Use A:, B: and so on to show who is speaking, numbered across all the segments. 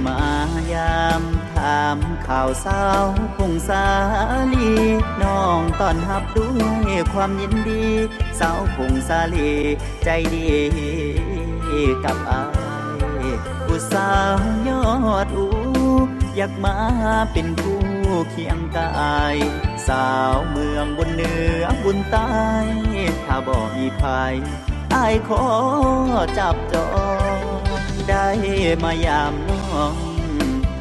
A: มายามถามข่าวสาวพงษาลีน้องต้อนรับด้วยความยินดีสาวพงษาลีใจดีกับอายผู้สาวยอดอูอยากมาเป็นคู่เคียงกายสาวเมืองบนเหนือบุญใต้ถ้าบ่มีภัยอายขอจับจองได้มายามน้อง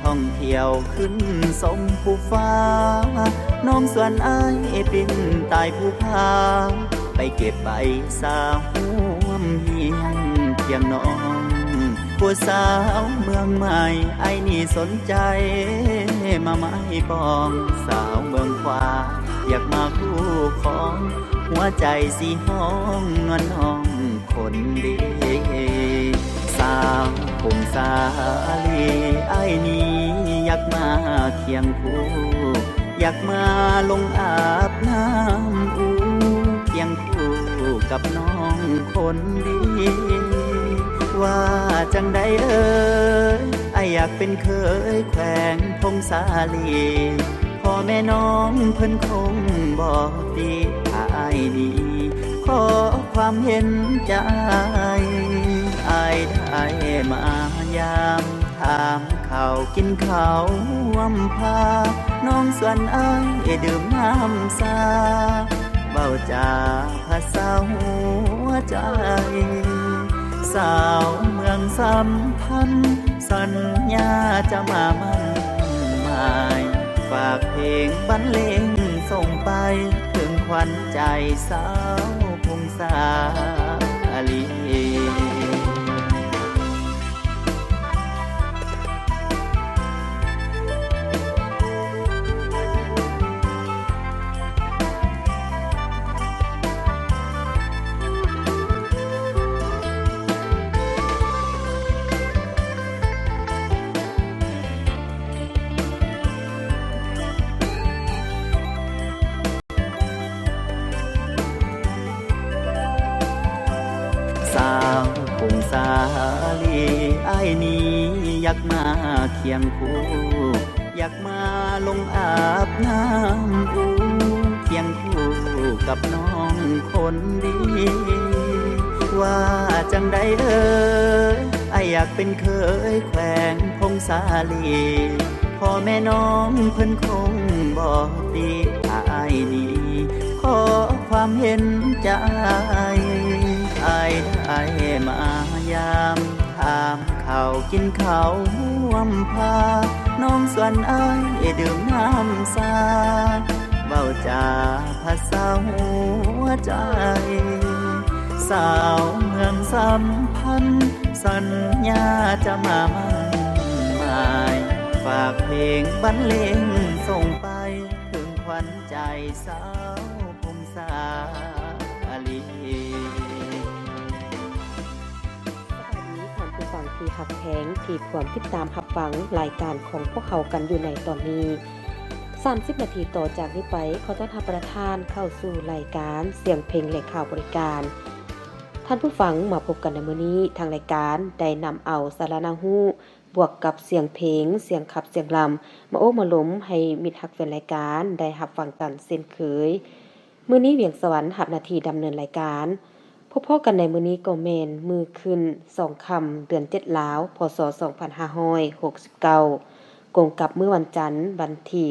A: ท่องเที่ยวขึ้นสมภูฟ้าน้องส่วนอายเป็นตายภูพาไปเก็บใบสาวห่วมเฮียงเพียงน้องผู้สาวเมืองใหม่ไอ้นี่สนใจมาไม้ปองสาวเมืองขวาอยากมาคู่ของหัวใจสีห้องนวลน้องคนดีสาวคงสาลีไอ้นี่อยากมาเคียงคู่อยากมาลงอาบน้ำอูเคียงคู่กับน้องคนดีว่าจังใดไออยากเป็นเคยแขวงพงสาลีพ่อแม่น้องเพิ่นคงบอกดีอายนี้ขอความเห็นใจอายได้มายามถามข้าวกินข้าวห่วมพาน้องส่วนอายดื่มน้ำสาเบาจาภาษาหัวใจสาวเมืองสัมพันธ์สัญญาจะมามั่นหมายฝากเพลงบรรเลงส่งไปถึงขวัญใจสาวพงษาลีสาวคงสาลีไอ้นี้อยากมาเคียงคู่อยากมาลงอาบน้ำอูเคียงคู่กับน้องคนดีว่าจังใดไออยากเป็นเคยแขวงพงสาลีพ่อแม่น้องเพิ่นคงบอกดีอายนี้ขอความเห็นใจอายได้มายามถามข้าวกินข้าวห่วมพาน้องส่วนอายดื่มน้ำสาเบาจาภาษาหัวใจสาวเมืองสัมพันธ์สัญญาจะมามั่นหมายฝากเพลงบรรเลงส่งไปถึงขวัญใจสาวพงษาลี
B: ฟังที่หักแพงที่พร้อมติดตามหับฟังรายการของพวกเขากันอยู่ในตอนนี้30 นาทีต่อจากนี้ไปขอต้อนรับประธานเข้าสู่รายการเสียงเพลงและข่าวบริการท่านผู้ฟังมาพบกันในมื้อนี้ทางรายการได้นำเอาสาระนาฮู้บวกกับเสียงเพลงเสียงขับเสียงลำมาโอ้มาล้มให้มิตรฮักแฟนรายการได้รับฟังกันเช่นเคยมื้อนี้เวียงสวรรค์รับหน้าที่ดำเนินรายการพบกันในมื้อนี้ก็แม่นมือขึ้น2ค่ำเดือน7ลาวพศ2569กงกับมื้อวันจันทร์วันที่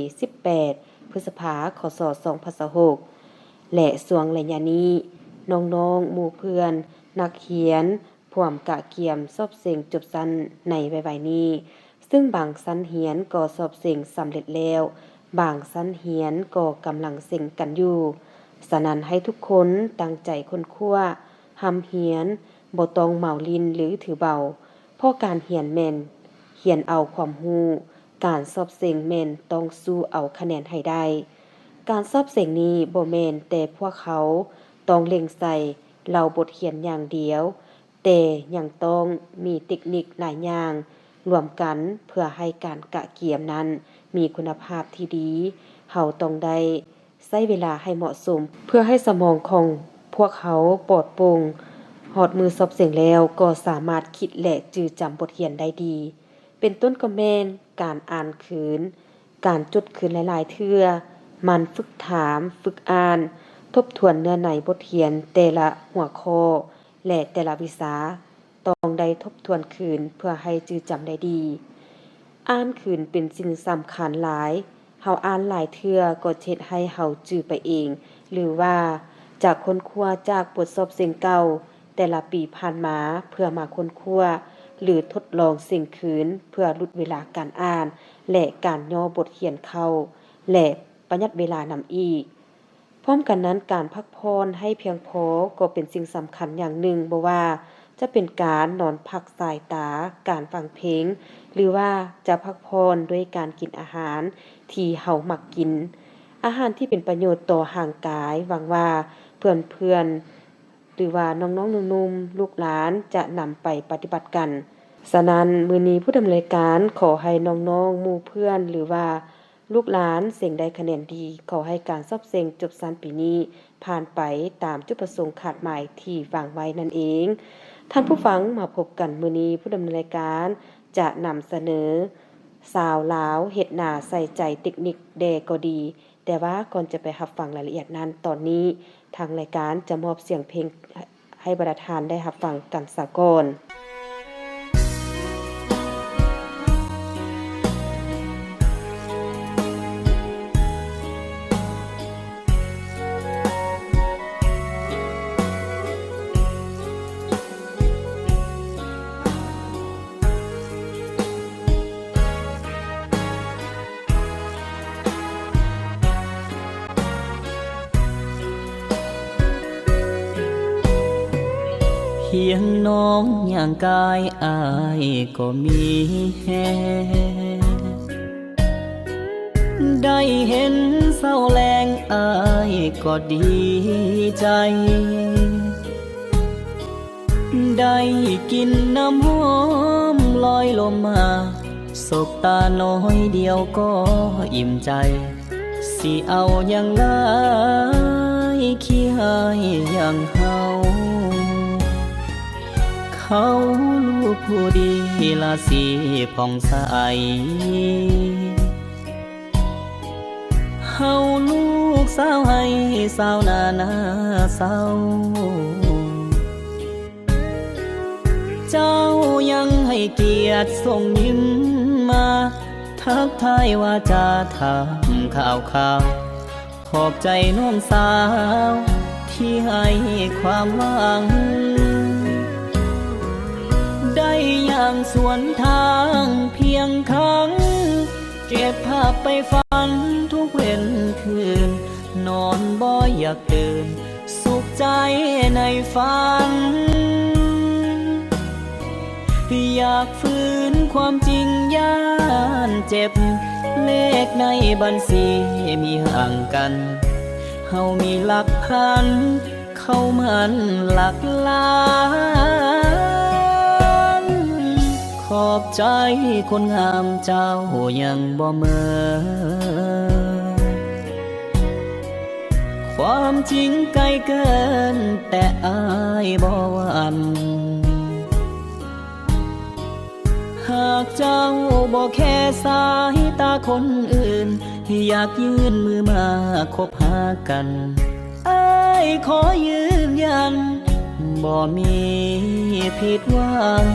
B: 18พฤษภาคมคศ2026และสวงระยะนี้น้องๆหมู่เพื่อนนักเขียนพร้อมกะเกียมสอบเสียงจบสั้นในไวๆนี้ซึ่งบางชั้นเรียนก็สอบเสียงสำเร็จแล้วบางชั้นเรียนก็กำลังเสียงกันอยู่ฉะนั้นให้ทุกคนตั้งใจค้นคว้าหำเหียนบ่ต้องเหมาลินหรือถือเบาเพราะการเหียนแม่นเหียนเอาความรู้การสอบเสียงแม่นต้องสู้เอาคะแนนให้ได้การสอบเสียงนี้บ่แม่นแต่พวกเขาต้องเล็งใส่เราบทเขียนอย่างเดียวแต่ยังต้องมีเทคนิคหลายอย่างรวมกันเพื่อให้การกะเกียมนั้นมีคุณภาพที่ดีเฮาต้องได้ใช้เวลาให้เหมาะสมเพื่อให้สมองของพวกเขาปลอดโปร่งหอดมือสอบเสียงแล้วก็สามารถคิดและจื้อจำบทเรียนได้ดีเ เป็นต้นก็แม่นการอ่านคืนการจดคืนหลายๆเทื่อมันฝึกถามฝึกอ่านทบทวนเนื้อในบทเรียนแต่ละหัวข้อและแต่ละวิชาต้องได้ทบทวนคืนเพื่อให้จื้อจำได้ดีอ่านคืนเป็นสิ่งสำคัญหลายเฮาอ่านหลายเทื่อก็เฮ็ดให้เฮาจื้อไปเองหรือว่าจากค้นคว้าจากบทสอบสิ่งเก่าแต่ละปีผ่านมาเพื่อมาค้นคว้าหรือทดลองสิ่งคืนเพื่อลดเวลาการอ่านและการย่อบทเรียนเข้าและประหยัดเวลานำอีกพร้อมกันนั้นการพักผ่อนให้เพียงพอก็เป็นสิ่งสำคัญอย่างหนึ่งบ่ว่าจะเป็นการนอนพักสายตาการฟังเพลงหรือว่าจะพักผ่อนด้วยการกินอาหารที่เฮามักกินอาหารที่เป็นประโยชน์ต่อร่างกายหวังว่าเพื่อนๆหรือว่าน้องๆหนุ่มๆลูกหลานจะนำไปปฏิบัติกันฉะนั้นมื้อนี้ผู้ดำเนินการขอให้น้องๆหมู่เพื่อนหรือว่าลูกหลานเสียงได้คะแนนดีขอให้การสอบเสียงจบสั้นปีนี้ผ่านไปตามจุดประสงค์ขาดหมายที่วางไว้นั่นเองท่านผู้ฟังมาพบกันมื้อนี้ผู้ดำเนินรายการจะนำเสนอสาวลาวเฮ็ดหน้าใส่ใจเทคนิคแดก็ดีแต่ว่าก่อนจะไปรับฟังรายละเอียดนั้นตอนนี้ทางรายการจะมอบเสียงเพลงให้บรรดาทานได้รับฟังกันซะก่อน
A: เพียงน้องอย่างกายอายก็มีแฮได้เห็นเศร้าแรงอายก็ดีใจได้กินน้ำหอมลอยลมมาสบตาน้อยเดียวก็อิ่มใจสิเอาอย่างไรขี้หายอย่างเฮาเขาลูกผู้ดีละสีผ่องใสเฮาลูกสาวให้สาวนาเศร้าเจ้ายังให้เกียรติส่งยิ้มมาทักทายว่าจะทำข่าวขอบใจน้องสาวที่ให้ความหวังได้อย่างสวนทางเพียงครั้งเก็บภาพไปฝันทุกเว้นคืนนอนบ่อยากตื่นสุขใจในฝันอยากฝืนความจริงย่านเจ็บเลขในบัญชีมีห่างกันเฮามีหลักพันเข้ามันหลักล้านขอบใจคนงามเจ้ายังบ่เมินความจริงไกลเกินแต่อายบ่หวั่นหากเจ้าบ่แค่สายตาคนอื่นอยากยื่นมือมาคบหากันอ้ายขอยืนยันบ่มีผิดหวัง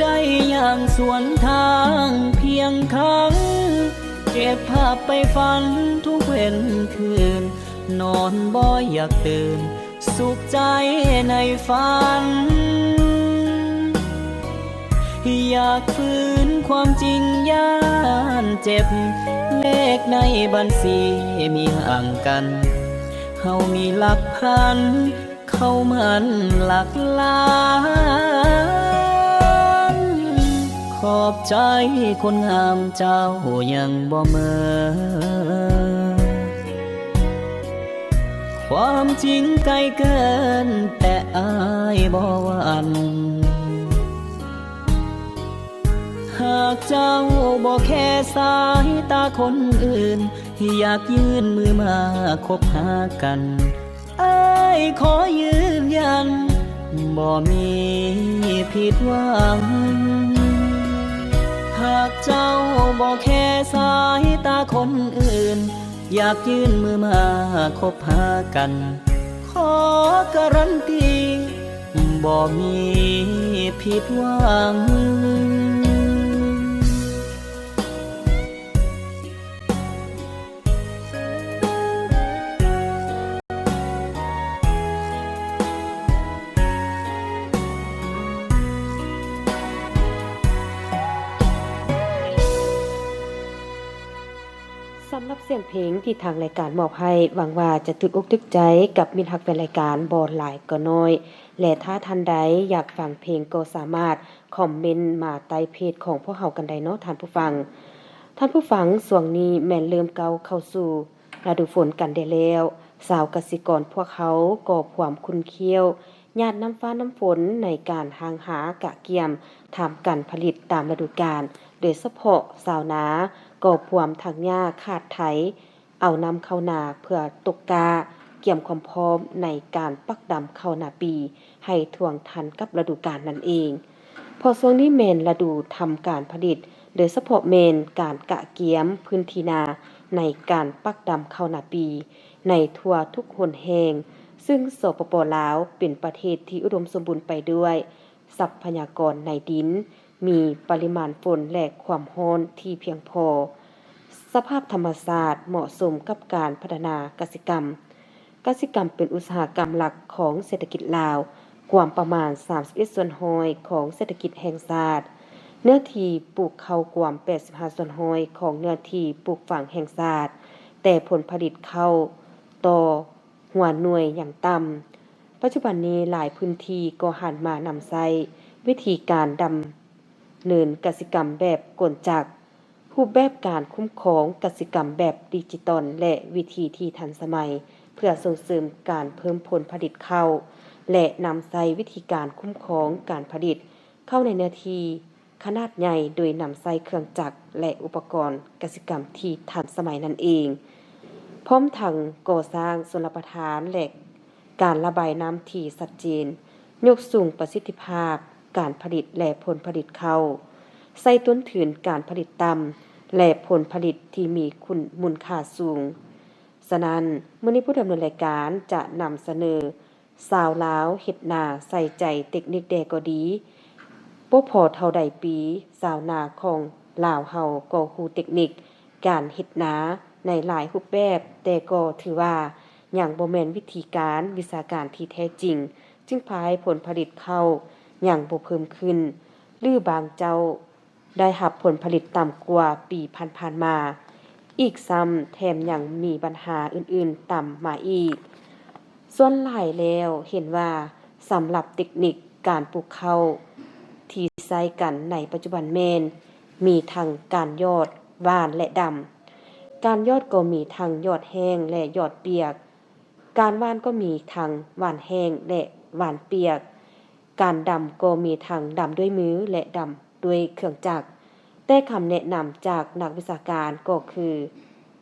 A: ได้อย่างสวนทางเพียงครั้งเก็บภาพไปฝันทุกเว้นคืนนอนบ่อยากตื่นสุขใจในฝันอยากฝืนความจริงย่านเจ็บเลขในบัญชีมีห่างกันเฮามีหลักพันเข้ามันหลักล้าน อบใจคนงามเจ้ายังบ่เมินความจริงไกลเกินแต่อายบ่หวั่นหากเจ้าบ่แค่สายตาคนอื่นอยากยื่นมือมาคบหากันอ้ายขอยืนยันบ่มีผิดหวังหากเจ้าบ่แค่สายตาคนอื่นอยากยื่นมือมาคบหากันขอการันตีบ่มีผิดหวัง
B: สำหรับเสียงเพลงที่ทางรายการมอบให้หวังว่าจะถึกอกถึกใจกับมิตรฮักแฟนรายการบ่หลายก็น้อย และถ้าท่านใดอยากฟังเพลงก็สามารถคอมเมนต์มาใต้เพจของพวกเฮากันได้เนาะท่านผู้ฟังช่วงนี้แม่นเริ่มเก่าเข้าสู่ฤดูฝนกันได้แล้วชาวกสิกรพวกเขาก็ความคุ้นเคี้ยวญาติน้ำฟ้าน้ำฝนในการหางหากะเกียมทำการผลิตตามฤดูกาลโดยเฉพาะชาวนาก็พวมทางหญ้าขาดไถเอานำเข้านาเพื่อตกกาเกี่ยมความพร้อมในการปักดำเข้านาปีให้ท่วงทันกับฤดูกาลนั่นเองพอช่วงนี้เมนฤดูทำการผลิตโดยเฉพาะเมนการกะเกียมพื้นที่นาในการปักดำเข้านาปีในทั่วทุกหนแห่งซึ่งสปป.ลาวเป็นประเทศที่อุดมสมบูรณ์ไปด้วยทรัพยากรในดินมีปริมาณฝนและความร้อนที่เพียงพอสภาพธรรมชาติเหมาะสมกับการพัฒนากสิกรรมเป็นอุตสาหกรรมหลักของเศรษฐกิจลาวกว่าประมาณ 31 ส่วนห้อยของเศรษฐกิจแห่งชาติเนื้อที่ปลูกข้าวกว่า 85 ส่วนห้อยของเนื้อที่ปลูกฝังแห่งชาติแต่ผลผลิตข้าวต่อหัวหน่วยอย่างต่ำปัจจุบันนี้หลายพื้นที่ก็หันมานำใช้วิธีการดำเนินกสิกรรมแบบกลจักรรูปแบบการคุ้มครองกสิกรรมแบบดิจิตอลและวิธีที่ทันสมัยเพื่อส่งเสริมการเพิ่มผลผลิตข้าวและนำใช้วิธีการคุ้มครองการผลิตเข้าในเนื้อที่ขนาดใหญ่โดยนำใช้เครื่องจักรและอุปกรณ์กสิกรรมที่ทันสมัยนั่นเองพร้อมทั้งก่อสร้างชลประทานและการระบายน้ำที่ชัดเจนยกสูงประสิทธิภาพการผลิตและผลผลิตข้าวใส่ต้นทุนการผลิตต่ำและผลผลิตที่มีคุณมูลค่าสูงฉะนั้นมื้อนี้ผู้ดำเนินรายการจะนำเสนอสาวลาวเฮ็ดนาใส่ใจเทคนิคแดก็ดีบ่พอเท่าใดปีสาวนาของลาวเฮาก็ฮู้เทคนิคการเฮ็ดนาในหลายรูปแบบแต่ก็ถือว่ายังบ่แม่นวิธีการวิชาการที่แท้จริงจึงพาให้ผลผลิตข้าวยังบ่เพิ่มขึ้นหรือบางเจ้าได้รับผลผลิตต่ำกว่าปีผ่านๆมาอีกซ้ำแถมยังมีปัญหาอื่นๆต่ำมาอีกส่วนหลายแล้วเห็นว่าสำหรับเทคนิคการปลูกข้าวที่ใช้กันในปัจจุบันแม่นมีทั้งการยอดหวานและดำการยอดก็มีทั้งยอดแห้งและยอดเปียกการหวานก็มีทั้งหวานแห้งและหวานเปียกการดำก็มีทั้งดำด้วยมือและดำด้วยเครื่องจักรแต่คำแนะนำจากนักวิชาการก็คือ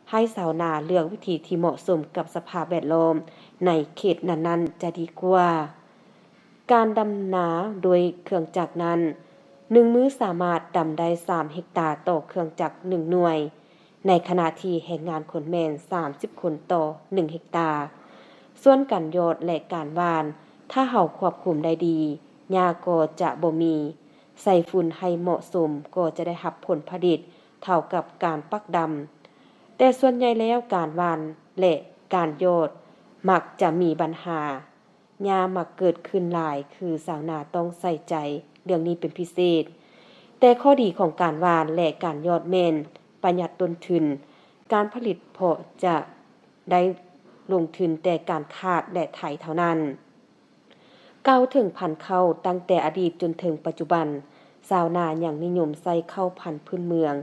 B: ให้ชาวนาเลือกวิธีที่เหมาะสมกับสภาพแวดล้อมในเขตนั้นๆจะดีกว่าการดำนาโดยเครื่องจักรนั้น1มื้อสามารถดำได้3เฮกตาร์ต่อเครื่องจักร1หน่วยในขณะที่แรงงานคนแม่น30คนต่อ1เฮกตาร์ส่วนการยอดและการหว่านถ้าเฮาควบคุมได้ดีหญ้าก็จะบ่มีใส่ฝุ่นให้เหมาะสมก็จะได้รับผลผลิตเท่ากับการปักดำแต่ส่วนใหญ่แล้วการหว่านและการยอดมักจะมีปัญหาหญ้ามักเกิดขึ้นหลายคือชาวนาต้องใส่ใจเรื่องนี้เป็นพิเศษแต่ข้อดีของการหว่านและการยอดแม่นประหยัดต้นทุนการผลิตเพาะจะได้ลงทุนแต่การคาดและไถเท่านั้นก้าวถึงพันธุ์ข้าวตั้งแต่อดีตจนถึงปัจจุบัน ชาวนายังนิยมใส่ข้าวพันธุ์พื้นเมือง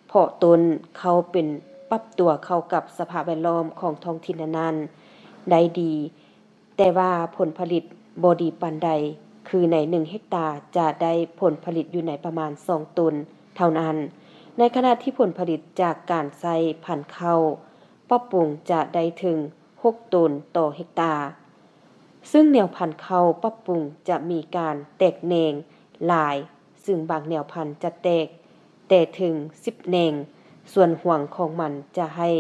B: เพาะตนเขาเป็นปรับตัวเข้ากับสภาพแวดล้อมของท้องถิ่นนั้นๆได้ดี แต่ว่าผลผลิตบ่ดีปานใด คือใน1เฮกตาร์จะได้ผลผลิตอยู่ในประมาณ2ตันเท่านั้น ในขณะที่ผลผลิตจากการใส่พันธุ์ข้าวปรับปรุงจะได้ถึง6ตันต่อเฮกตาร์ ซึ่งแนวพันธุ์ข้าวปรับปรุงจะมีการแตกแหน่งหลาย ซึ่งบางแนวพันธุ์จะแตกแต่ถึง10แหน่ง ส่วนห่วงของมันจะให้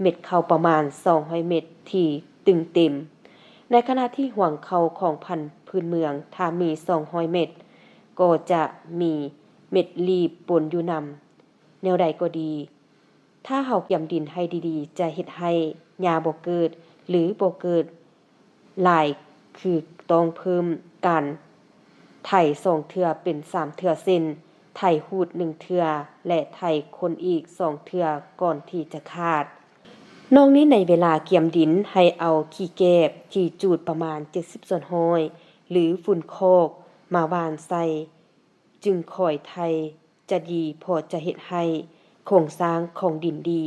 B: เม็ดข้าวประมาณ200เม็ดที่ตึงเต็ม ในขณะที่ห่วงข้าวของพันธุ์พื้นเมืองถ้ามี200เม็ดก็จะมีเม็ดรีบปนอยู่นำแนวใดก็ดี ถ้าเฮาเกี่ยมดินให้ดีๆ จะเฮ็ดให้หญ้าบ่เกิดหรือบ่เกิดหลายคือต้องเพิ่มการไถ2เทื่อเป็น3เทื่อเส้นไถหูด1เทื่อและไถคนอีก2เทื่อก่อนที่จะขาดนอกนี้ในเวลาเกี่ยมดินให้เอาขี้แกบขี้จูดประมาณ70ส่วนห้อยหรือฝุ่นโคกมาหว่านใส่จึงค่อยไถจะดีพอจะเฮ็ดให้โครงสร้างของดินดี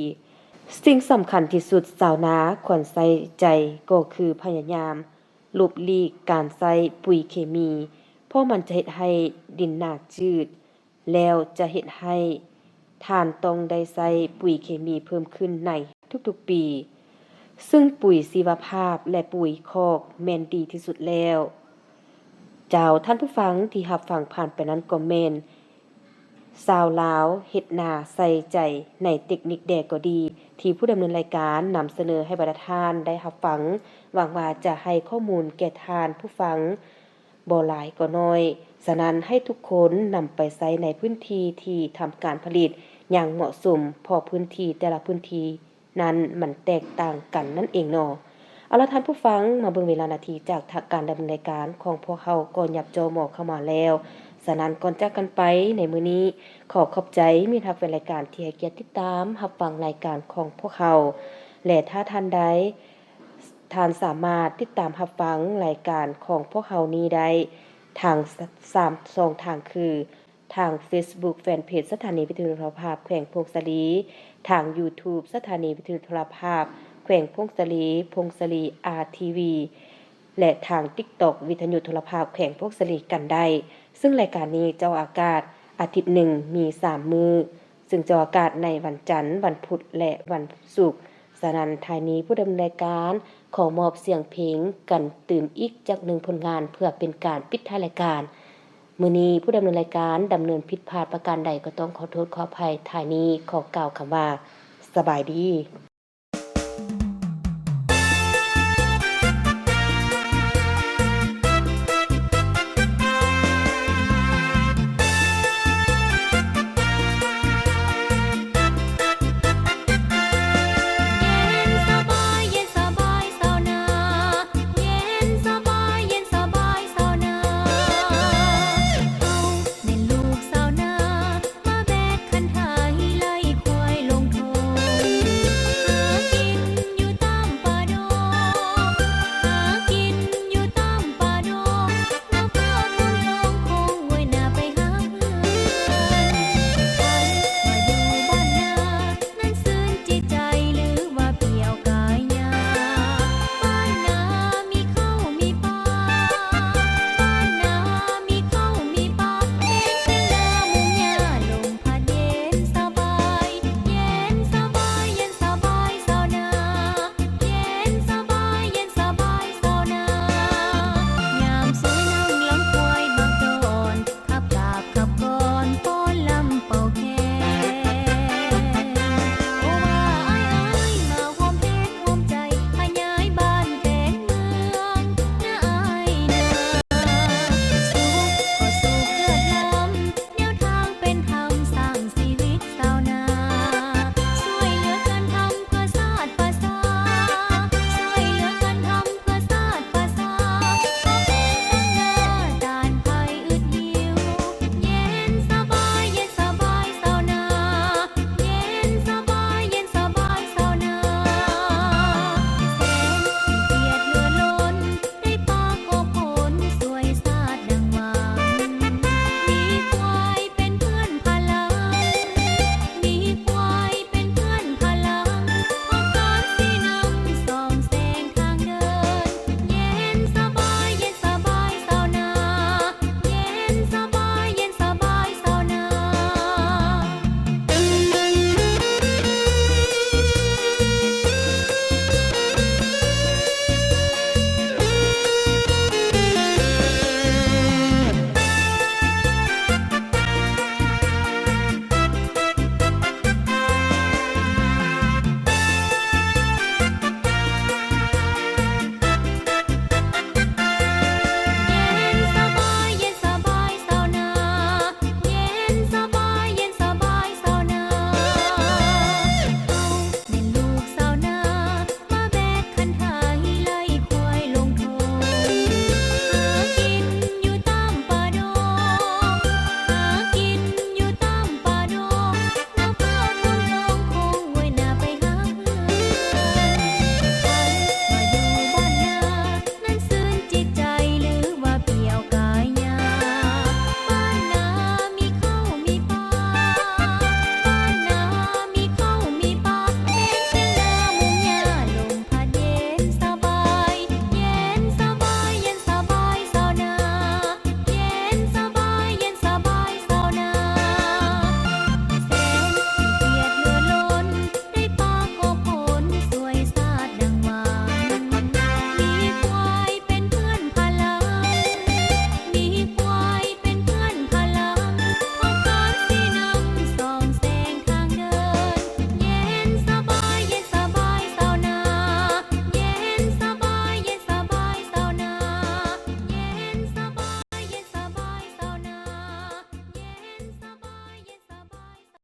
B: สิ่งสำคัญที่สุดชาวนาควรใส่ใจก็คือพยายามหลบหลีกการใส่ปุ๋ยเคมีเพราะมันจะเฮ็ดให้ดินหนาจืดแล้วจะเฮ็ดให้ท่านต้องได้ใส่ปุ๋ยเคมีเพิ่มขึ้นในทุกๆปีซึ่งปุ๋ยชีวภาพและปุ๋ยคอกแม่นดีที่สุดแล้วเจ้าท่านผู้ฟังที่รับฟังผ่านไปนั้นก็แม่นชาวลาวเฮ็ดนาใส่ใจในเทคนิคแดก็ดีที่ผู้ดำเนินรายการนำเสนอให้บรรดาท่านได้รับฟังหวังว่าจะให้ข้อมูลแก่ท่านผู้ฟังบ่หลายก็น้อยฉะนั้นให้ทุกคนนำไปใช้ในพื้นที่ที่ทำการผลิตอย่างเหมาะสมเพราะพื้นที่แต่ละพื้นที่นั้นมันแตกต่างกันนั่นเองเนาะเอาล่ะท่านผู้ฟังมาเบิ่งเวลานาทีจากทางการดำเนินรายการของพวกเฮาก็ยับจอหมอเข้ามาแล้วฉะนั้นก่อนจากกันไปในมื้อนี้ขอขอบใจมิตรรักแฟนรายการที่ให้เกียรติติดตามรับฟังรายการของพวกเฮาและถ้าท่านใดท่านสามารถติดตามรับฟังรายการของพวกเฮานี้ได้ทาง3ช่องทางคือทาง Facebook Fanpage สถานีวิทยุโทรภาพแขวงพงศลีทาง YouTube สถานีวิทยุโทรภาพแขวงพงศลี RTV และทาง TikTok วิทยุโทรภาพแขวงพงศลีกันได้ซึ่งรายการนี้จะออกอากาศอาทิตย์หนึ่งมี3มื้อซึ่งจะออกอากาศในวันจันทร์วันพุธและวันศุกร์ฉะนั้นท้ายนี้ผู้ดำเนินรายการขอมอบเสียงเพลงกันตื่มอีกจาก1ผลงานเพื่อเป็นการปิดท้ายรายการมื้อนี้ผู้ดำเนินรายการดำเนินผิดพลาดประการใดก็ต้องขอโทษขออภัยท้ายนี้ขอกล่าวคำว่าสบายดี